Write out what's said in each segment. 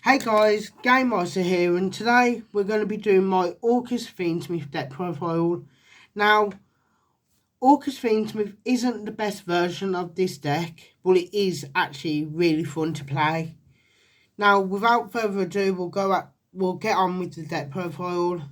Hey guys, Game Master here, and today we're going to be doing my Orcust fiendsmith deck profile. Now, Orcust fiendsmith isn't the best version of this deck, but it is actually really fun to play. Now, without further ado, we'll get on with the deck profile.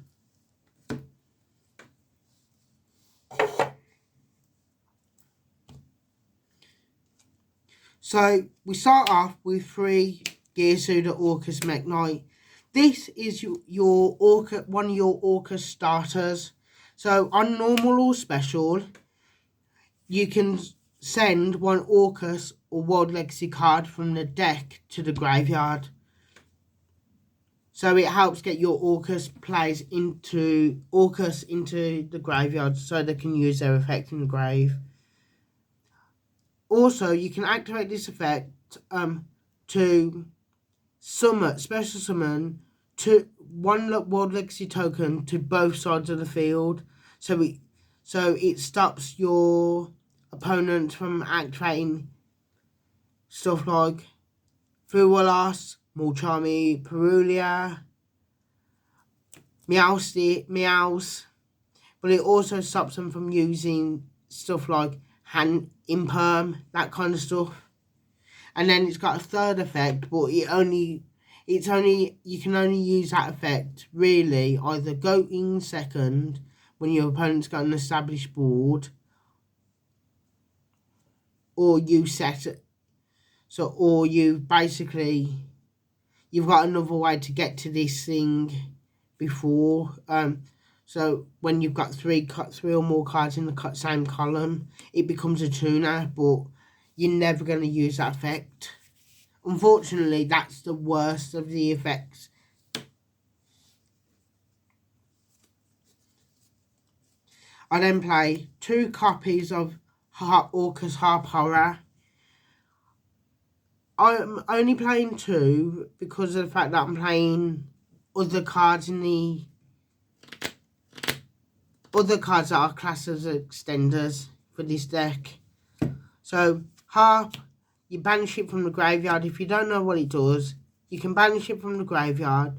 So we start off with 3 Gearsuit Orcust Mech Knight. This is one of your Orcust starters. So on normal or special, you can send one Orcust or World Legacy card from the deck to the graveyard. So it helps get your Orcust plays into the graveyard so they can use their effect in the grave. Also, you can activate this effect to special summon one World Legacy token to both sides of the field. So it stops your opponent from activating stuff like Fuwalas, Mulchami, Perulia, Meows, but it also stops them from using stuff like Hand Imperm, that kind of stuff. And then it's got a third effect, but you can only use that effect really either go in second when your opponent's got an established board, or you set it. So, or you've got another way to get to this thing before. So when you've got three or more cards in the same column, it becomes a tuner, but you're never going to use that effect. Unfortunately, that's the worst of the effects. I then play 2 copies of Orcust Harp Horror. I'm only playing 2 because of the fact that I'm playing other cards that are classed as extenders for this deck. So Harp, you banish it from the graveyard. If you don't know what it does, you can banish it from the graveyard,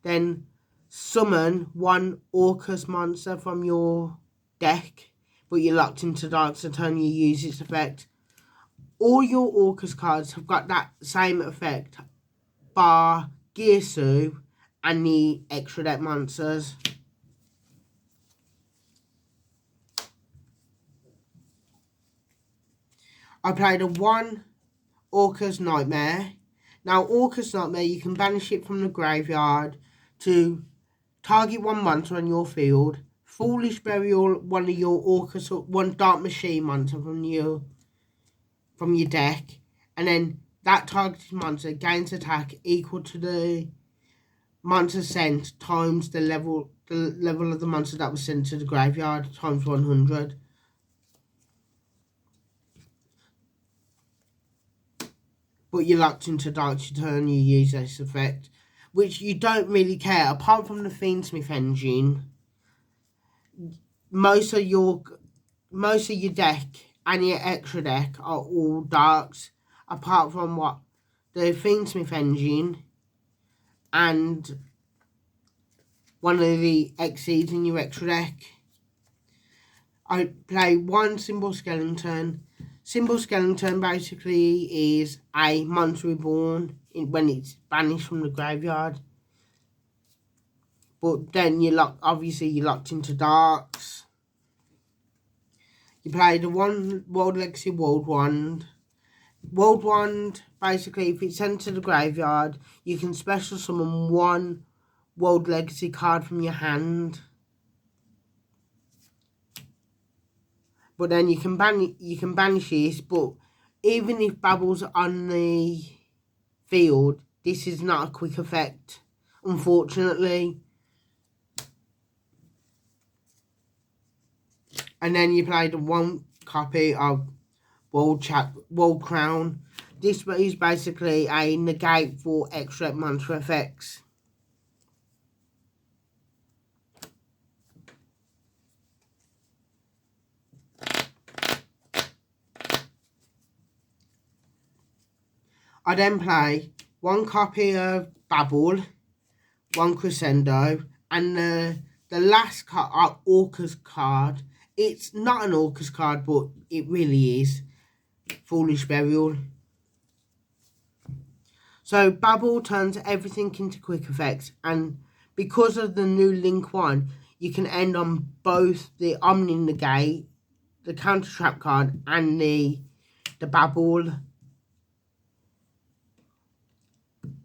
then summon one Orcust monster from your deck, but you're locked into dark, so turn you use its effect. All your Orcust cards have got that same effect, bar Gearsu and the extra deck monsters. I played a 1 Orcust Nightmare. Now, Orcust Nightmare, you can banish it from the graveyard to target one monster on your field, Foolish Burial one of your Orcust, one Dark Machine monster from your deck, and then that targeted monster gains attack equal to the monster sent times the level of the monster that was sent to the graveyard times 100. But you're locked into Dark's turn, you use this effect, which you don't really care. Apart from the fiendsmith engine, most of your deck and your extra deck are all darks, apart from the fiendsmith engine and one of the Xyz in your extra deck. I play 1 Symbol Skeleton. Symbol Skeleton basically is a monster reborn when it's banished from the graveyard. But then you're locked into darks. You play the 1 World Legacy World Wand. World Wand, basically, if it's sent to the graveyard, you can special summon 1 World Legacy card from your hand. But then you can banish this, but even if Babble's on the field, this is not a quick effect, unfortunately. And then you play the 1 copy of World Crown. This is basically a negate for extra monster effects. I then play 1 copy of Babble, 1 Crescendo, and the last card, Orcust card. It's not an Orcust card, but it really is. Foolish Burial. So Babble turns everything into quick effects, and because of the new Link 1, you can end on both the Omni Negate, the Counter Trap card, and the Babble.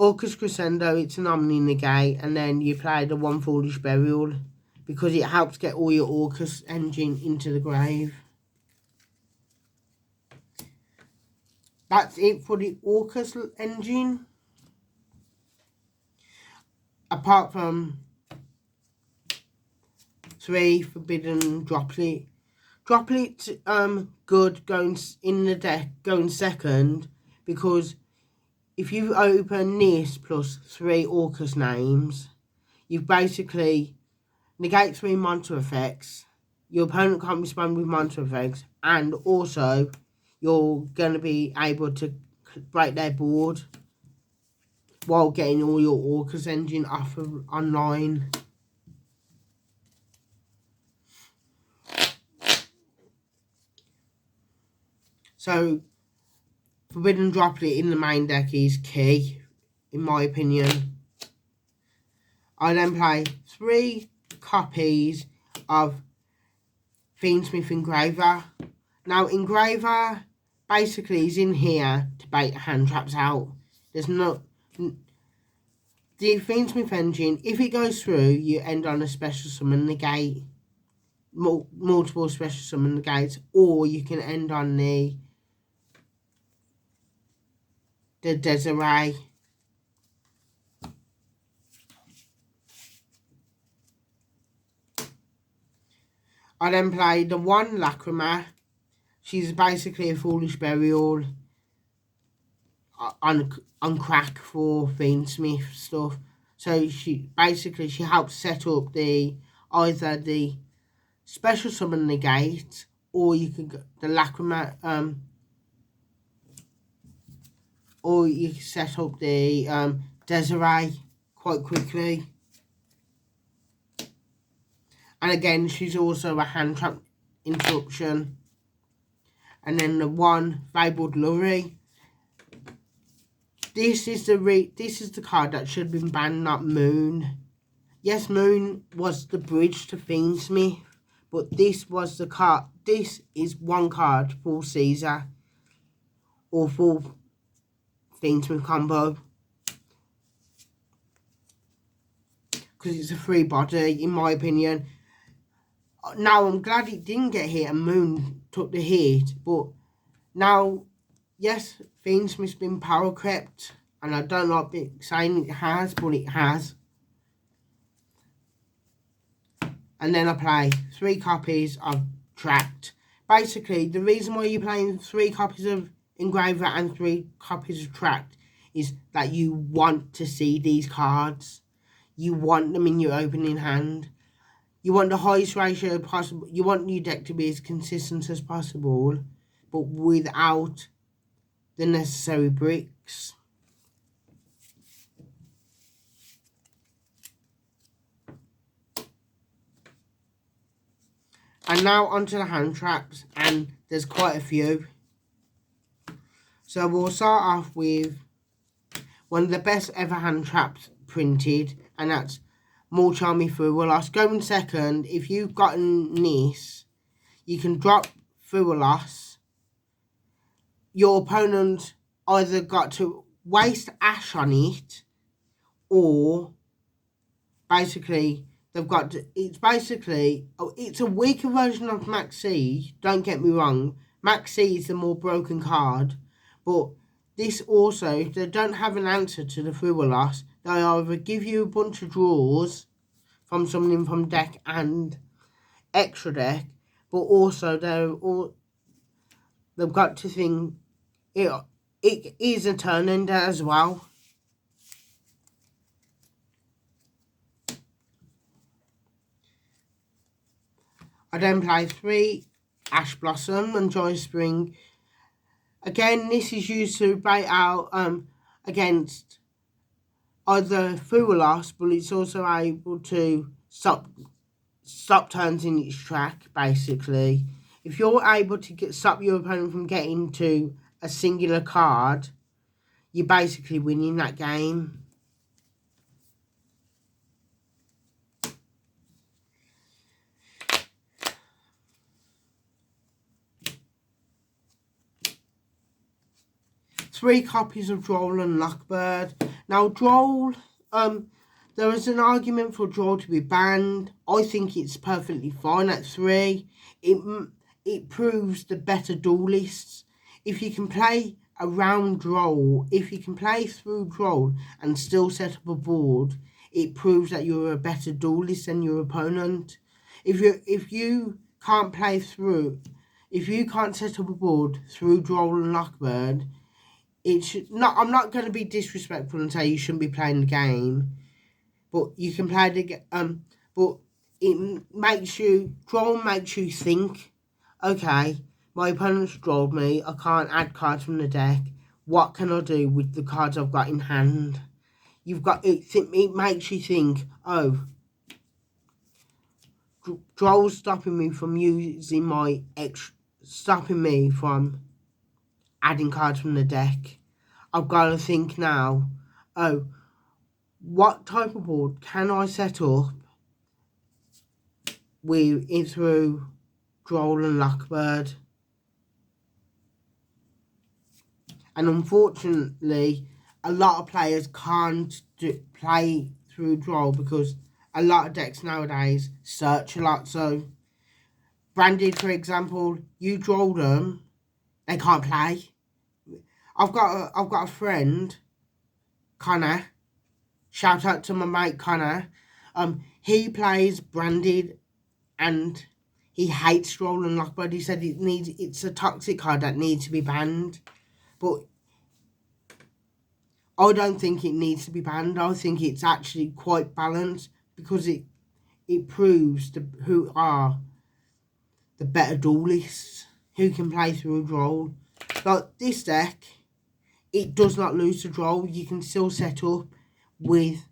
Orcust Crescendo, it's an Omni Negate, and then you play the 1 Foolish Burial because it helps get all your Orcust engine into the grave. That's it for the Orcust engine. Apart from 3 Forbidden Droplet. Droplet's good going in the deck, going second, because if you open this plus 3 Orcust names, you've basically negate 3 monster effects. Your opponent can't respond with monster effects, and also you're going to be able to break their board while getting all your Orcust engine off of online. So Forbidden Droplet in the main deck is key, in my opinion. I then play 3 copies of Fiendsmith Engraver. Now Engraver basically is in here to bait hand traps out. There's no... The Fiendsmith engine, if it goes through, you end on a special summon negate. Multiple special summon negates, or you can end on the Desiree. I then play the 1 Lacrima. She's basically a Foolish Burial on crack for Fiendsmith stuff. So she helps set up either the special summon negate, or you can get the Lacrima, or you can set up the Desiree quite quickly. And again, she's also a hand trap interruption. And then the 1 Fabled Lurry. This is the card that should have been banned, not Moon. Yes, Moon was the bridge to Fiendsmith, but this was the card. This is 1 card for Caesar or for Fiendsmith combo, because it's a free body, in my opinion. Now, I'm glad it didn't get hit and Moon took the hit, but now, yes, Fiendsmith's been power crept, and I don't like saying it has, but it has. And then I play 3 copies of Trapped. Basically, the reason why you're playing 3 copies of Engraver and 3 copies of Trapped is that you want to see these cards. You want them in your opening hand. You want the highest ratio possible. You want your deck to be as consistent as possible, but without the necessary bricks. And now onto the hand traps, and there's quite a few. So we'll start off with one of the best ever hand traps printed, and that's Mulcharmy Thrualos. Going second, if you've gotten this, you can drop Thrualos. Your opponent either got to waste Ash on it, or basically they've got to, it's a weaker version of Max C, don't get me wrong. Max C is the more broken card, but this also, if they don't have an answer to the Thrualos, they either give you a bunch of draws from something from deck and extra deck, but also they've got to think it is a turn ender as well. I then play 3 Ash Blossom and Joy Spring. Again, this is used to bait out against either through a loss, but it's also able to stop turns in its track, basically. If you're able to stop your opponent from getting to a singular card, you're basically winning that game. Three copies of Droll and Lockbird. Now, Droll, there is an argument for Droll to be banned. I think it's perfectly fine at 3. It proves the better duelists. If you can play around Droll, if you can play through Droll and still set up a board, it proves that you're a better duelist than your opponent. If you can't play through, if you can't set up a board through Droll and Lockbird, I'm not going to be disrespectful and say you shouldn't be playing the game, but you can play the game. But Droll makes you think, okay, my opponent's drolled me, I can't add cards from the deck, what can I do with the cards I've got in hand? It makes you think, oh, Droll's stopping me from stopping me from adding cards from the deck. I've got to think now, oh, what type of board can I set up through Droll and Lockbird? And unfortunately, a lot of players can't play through Droll because a lot of decks nowadays search a lot. So, Branded, for example, you Droll them, they can't play. I've got a friend, Connor. Shout out to my mate Connor. He plays Branded, and he hates Droll and Lockbird. He said it's a toxic card that needs to be banned. But I don't think it needs to be banned. I think it's actually quite balanced because it proves who are the better duelists, who can play through Droll. Like this deck, it does not lose to Droll. You can still set up with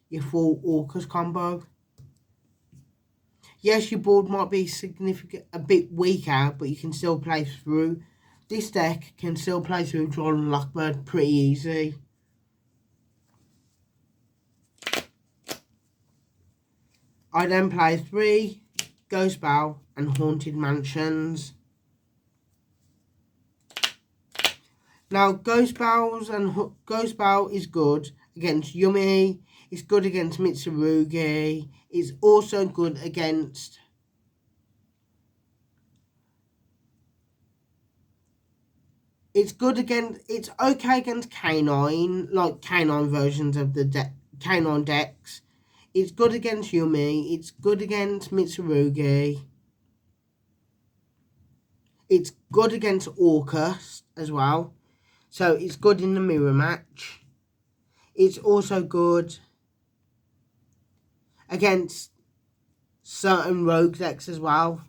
your full Orcust combo. Yes, your board might be a bit weaker, but you can still play through. This deck can still play through Droll and Lockbird pretty easy. I then play 3 Ghost Bell and Haunted Mansions. Now, Ghost Bell is good against Yumi. It's good against Mitsurugi. It's also good against it's okay against Canine, like Canine versions of the Canine decks. It's good against Yumi. It's good against Mitsurugi. It's good against Orcust as well. So it's good in the mirror match. It's also good against certain rogue decks as well.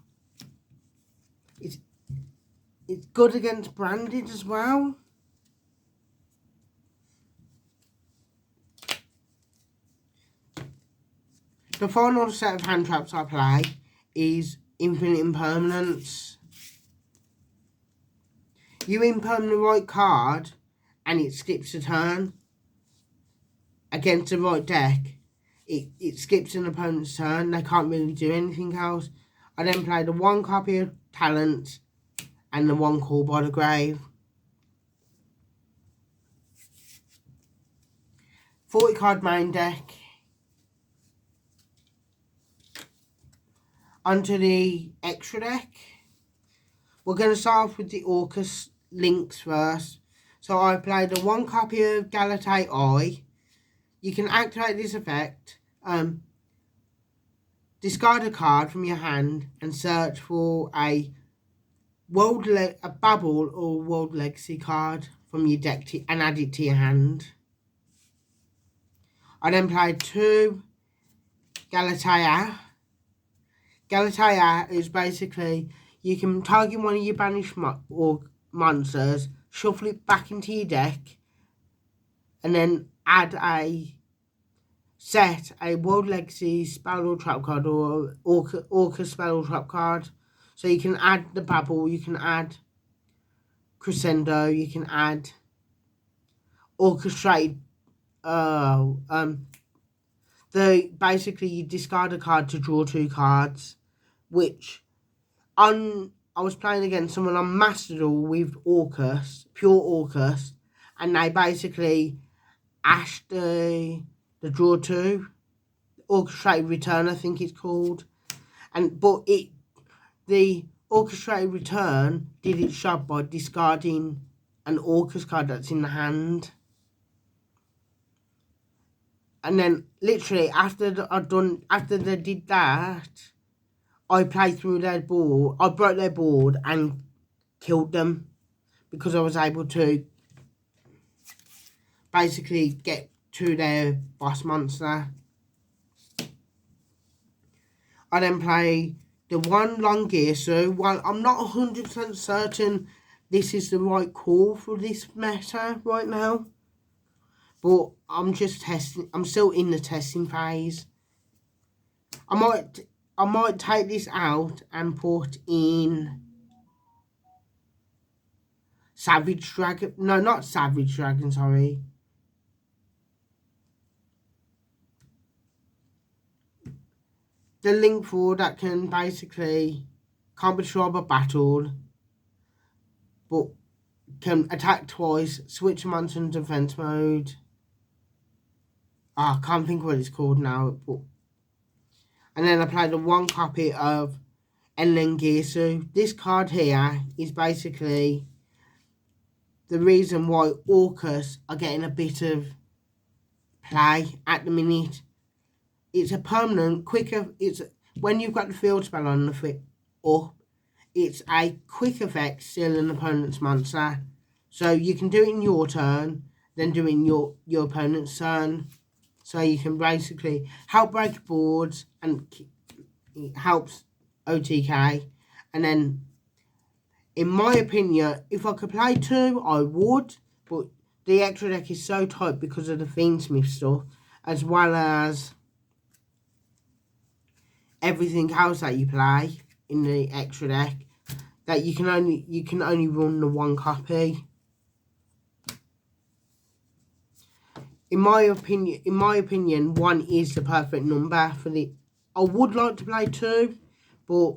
It's good against Branded as well. The final set of hand traps I play is Infinite Impermanence. You imperm the right card and it skips a turn. Against the right deck, it skips an opponent's turn. They can't really do anything else. I then play the 1 copy of Talent and the 1 Call by the Grave. 40 card main deck. Onto the extra deck. We're going to start off with the Orcust links first. So I play the 1 copy of Galatea Eye. You can activate this effect. Discard a card from your hand and search for a Bubble or World Legacy card from your deck and add it to your hand. I then play 2 Galatea. Galatea is basically, you can target one of your banished monsters, shuffle it back into your deck, and then add a set a World Legacy spell or trap card or Orcust spell or trap card. So you can add the Babel, you can add Crescendo, you can add Orchestrate. Basically you discard a card to draw 2 cards, which I was playing against someone on Master Duel with Orcust, pure Orcust, and they basically ashed the draw 2, Orchestrated Return, I think it's called, but the Orchestrated Return did its job by discarding an Orcust card that's in the hand. And then literally after they did that, I played through their board. I broke their board and killed them because I was able to basically get to their boss monster. I then play the one Longisu. Well, I'm not 100% certain this is the right call for this meta right now, but I'm just testing. I'm still in the testing phase. I might take this out and put in Savage Dragon. No, not Savage Dragon, sorry. The Link 4 that can basically can't be destroyed by battle, but can attack twice, switch monster in defense mode. I can't think what it's called now. And then I play the one copy of Enlengisu. This card here is basically the reason why Orcus are getting a bit of play at the minute. It's a permanent, quicker. When you've got the field spell on the fit up, it's a quick effect, steal an opponent's monster. So you can do it in your turn, then do it in your opponent's turn. So you can basically help break boards, and it helps OTK. And then, in my opinion, if I could play 2, I would. But the extra deck is so tight because of the fiendsmith stuff, as well as everything else that you play in the extra deck, that you can only run the one copy. In my opinion, 1 is the perfect number for the. I would like to play 2, but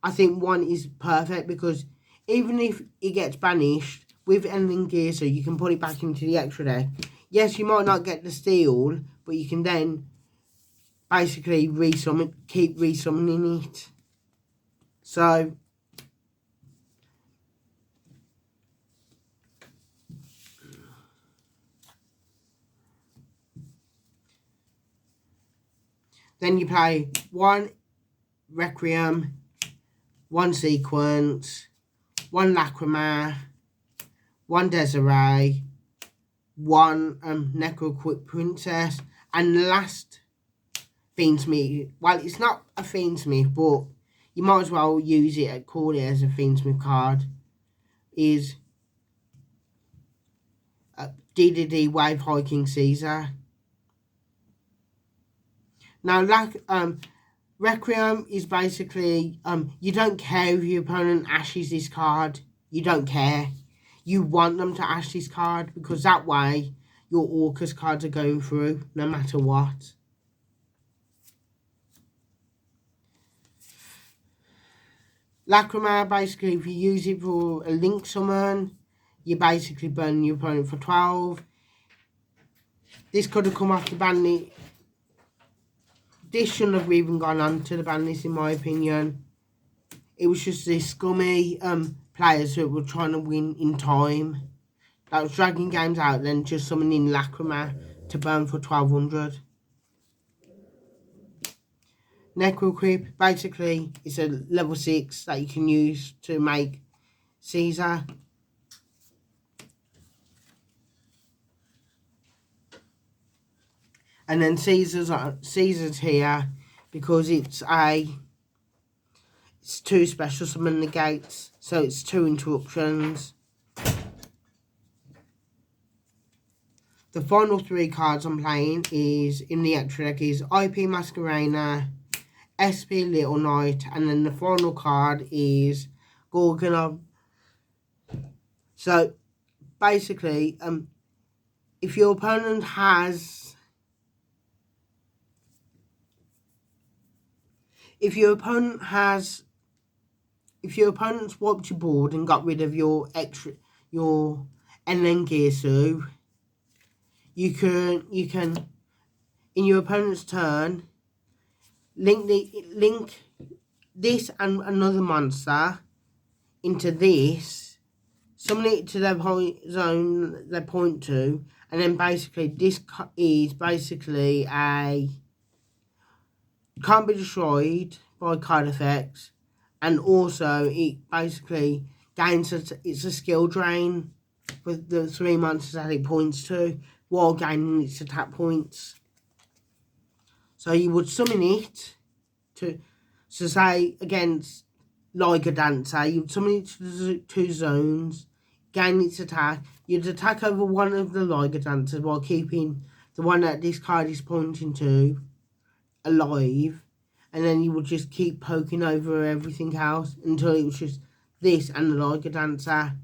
I think 1 is perfect because even if it gets banished with anything gear, so you can put it back into the extra deck. Yes, you might not get the steal, but you can then basically keep resummoning it. So then you play 1 Requiem, 1 Sequence, 1 Lacrima, 1 Desiree, 1 Necroquick Princess, and the last Fiendsmith. Well, it's not a Fiendsmith, but you might as well use it and call it as a Fiendsmith card. Is DDD Wave Hiking Caesar. Now, Requiem is basically you don't care if your opponent ashes this card. You don't care. You want them to ash this card because that way your Orcust cards are going through no matter what. Lacrima, basically, if you use it for a link summon, you basically burn your opponent for 12. This could have come off the ban list. This shouldn't have even gone on to the ban list, in my opinion. It was just these scummy players who were trying to win in time that was dragging games out, then just summoning Lacrima to burn for 1200. Necroquip, basically, it's a level 6 that you can use to make Caesar. And then Caesar's here because it's 2 special summon negates, so it's 2 interruptions. The final 3 cards I'm playing is in the extra deck is IP Masquerena, SP Little Knight, and then the final card is Gorgon. So basically, if your opponent has, if your opponent's wiped your board and got rid of your Enengirsu, you can in your opponent's turn link this and another monster into this, summon it to their point zone they point to, and then basically this is basically can't be destroyed by card effects, and also it basically gains it's a skill drain with the 3 monsters that it points to while gaining its attack points. So you would summon it to say against Liger Dancer, you'd summon it to 2 zones, gain its attack, you'd attack over one of the Liger Dancers while keeping the one that this card is pointing to alive, and then you would just keep poking over everything else until it was just this and the Liger Dancer.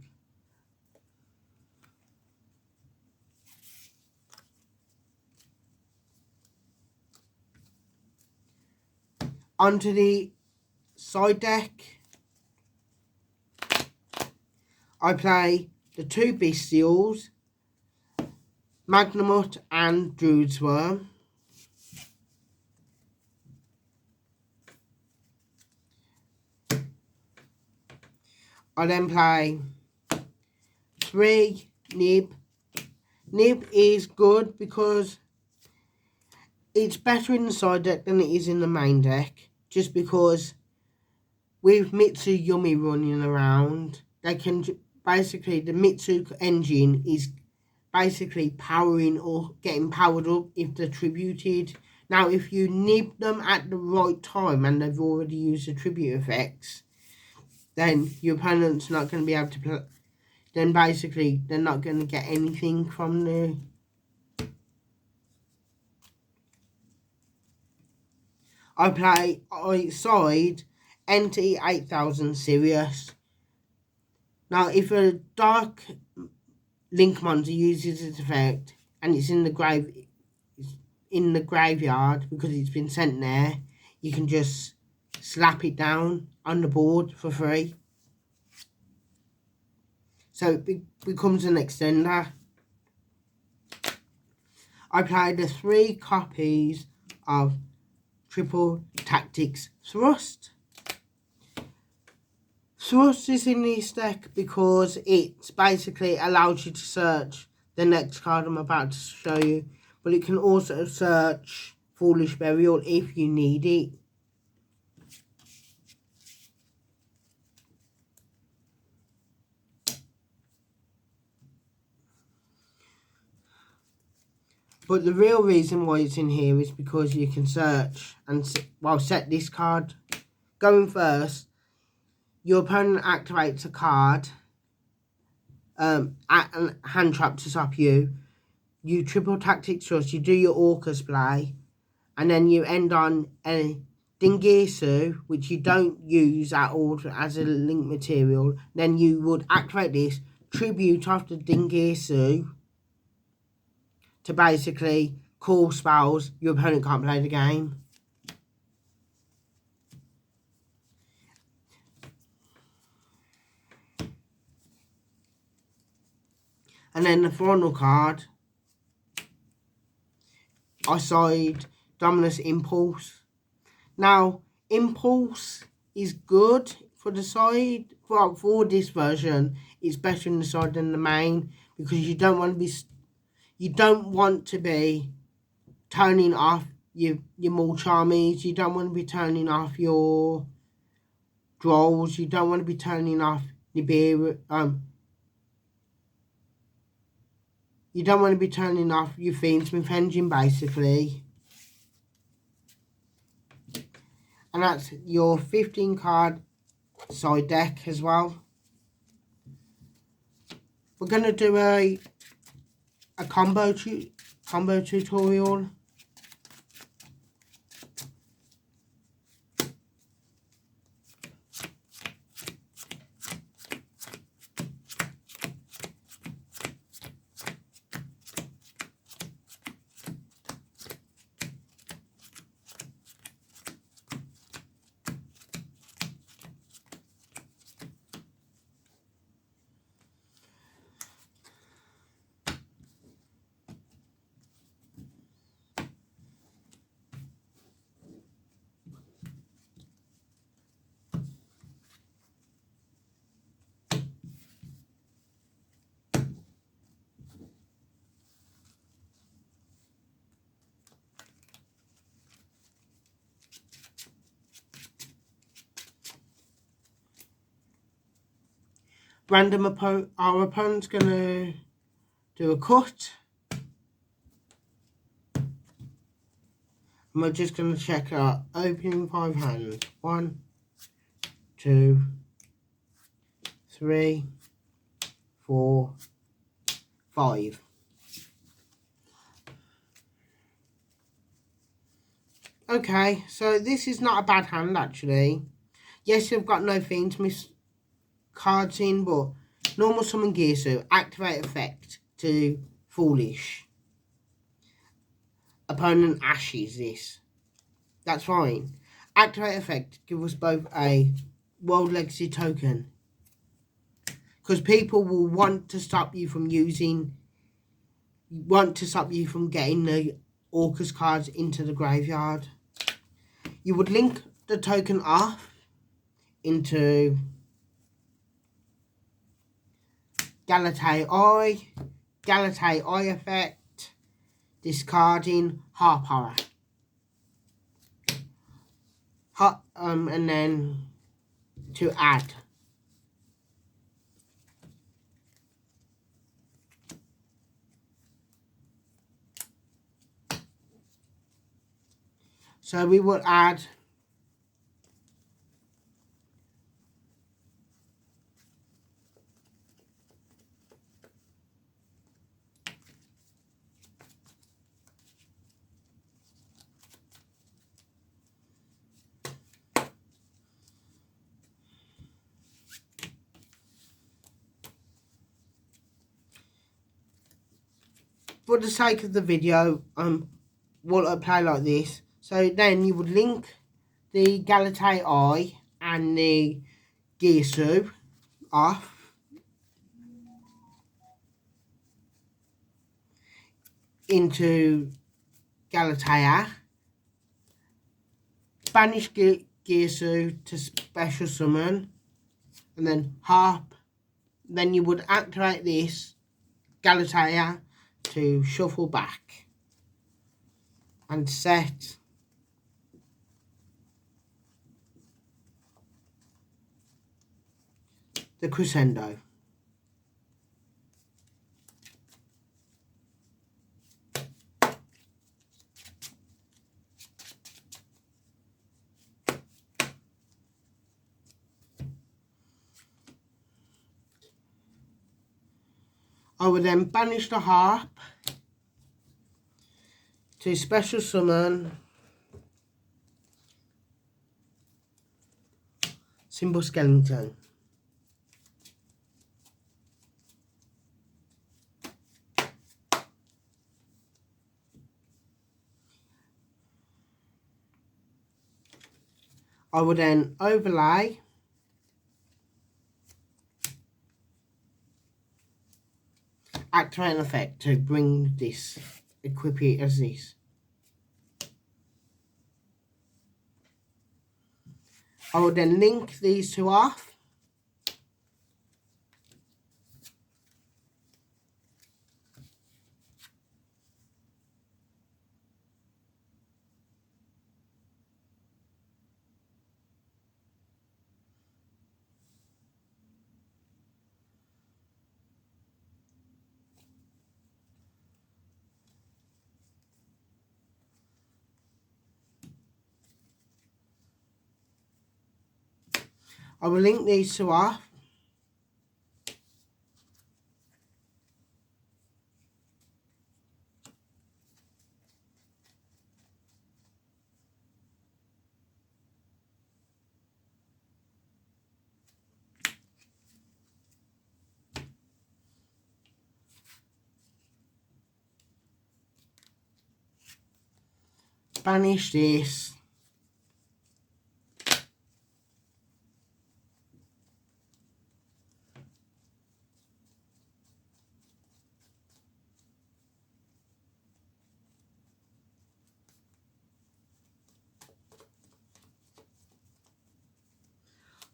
Onto the side deck, I play the 2 Bestials, Magnamut and Druid's Worm. I then play 3 Nib. Nib is good because it's better in the side deck than it is in the main deck, just because with Mitsu Yumi running around, they can basically, the Mitsu engine is basically powering or getting powered up if they're tributed. Now, if you nib them at the right time and they've already used the tribute effects, then your opponent's not going to be able to play. Then basically, they're not going to get anything from the. I play side NT 8000 Sirius. Now, if a Dark Link monster uses its effect and it's in the graveyard because it's been sent there, you can just slap it down on the board for free. So it becomes an extender. I played the 3 copies of Triple Tactics Thrust. Thrust is in this deck because it basically allows you to search the next card I'm about to show you, but it can also search Foolish Burial if you need it. But the real reason why it's in here is because you can search and set this card. Going first, your opponent activates a card at a hand trap to stop you. You triple tactics trust, you do your Orcust play, and then you end on a Dingirsu, which you don't use at all as a link material. Then you would activate this, tribute after Dingirsu to basically call spells your opponent can't play the game. And then the final card, I side Dominus Impulse. Now, Impulse is good for the side. For this version, it's better in the side than the main because you don't want to be turning off your Mulcharmies. You don't want to be turning off your Drolls. You don't want to be turning off Nibiru. You don't want to be turning off your fiendsmith engine, basically. And that's your 15 card side deck as well. We're going to do a a combo tutorial. Our opponent's going to do a cut. And we're just going to check our opening 5 hands. 1, 2, 3, 4, 5. Okay, so this is not a bad hand actually. Yes, you've got no fiendsmith cards in, but normal summon gear, so activate effect to foolish. Opponent ashes this. That's fine. Activate effect, give us both a world legacy token. Because people will want to stop you from getting the Orcust cards into the graveyard. You would link the token off into Galatea Eye effect, discarding Harp Horror. And then to add. So we will add for the sake of the video, we'll apply like this. So then you would link the Galatea Eye and the Gearsu off into Galatea, banish Gearsu to special summon, and then Harp. Then you would activate this Galatea to shuffle back and set the crescendo. I will then banish the Harp to special summon Symbol Skeleton. I will then overlay activate an effect to bring this, equip it as this. I will then link these two off. I will link these two off. banish this.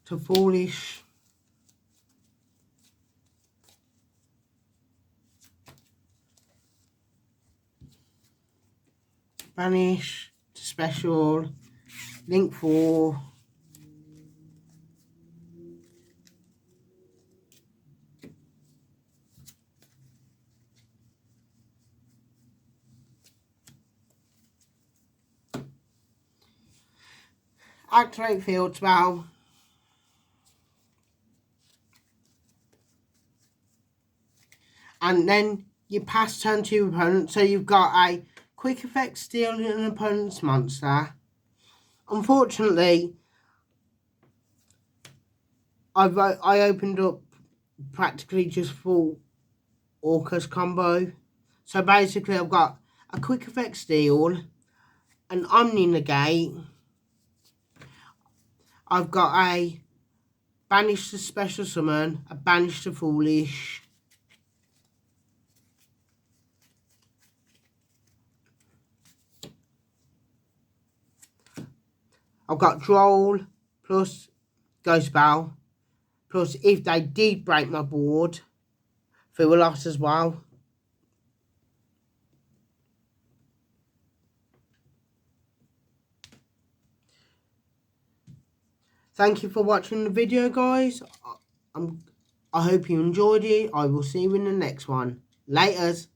To foolish. Banish to special. Link 4. Activate field spell. And then you pass turn to your opponent. So you've got a quick effect steal an opponent's monster. Unfortunately, I opened up practically just full Orcust combo. So basically I've got a quick effect steal, an Omni negate. I've got a banish to special summon, a banish to foolish. I've got Droll plus Ghost Bell. Plus, if they did break my board, through a loss as well. Thank you for watching the video, guys. I hope you enjoyed it. I will see you in the next one. Laters.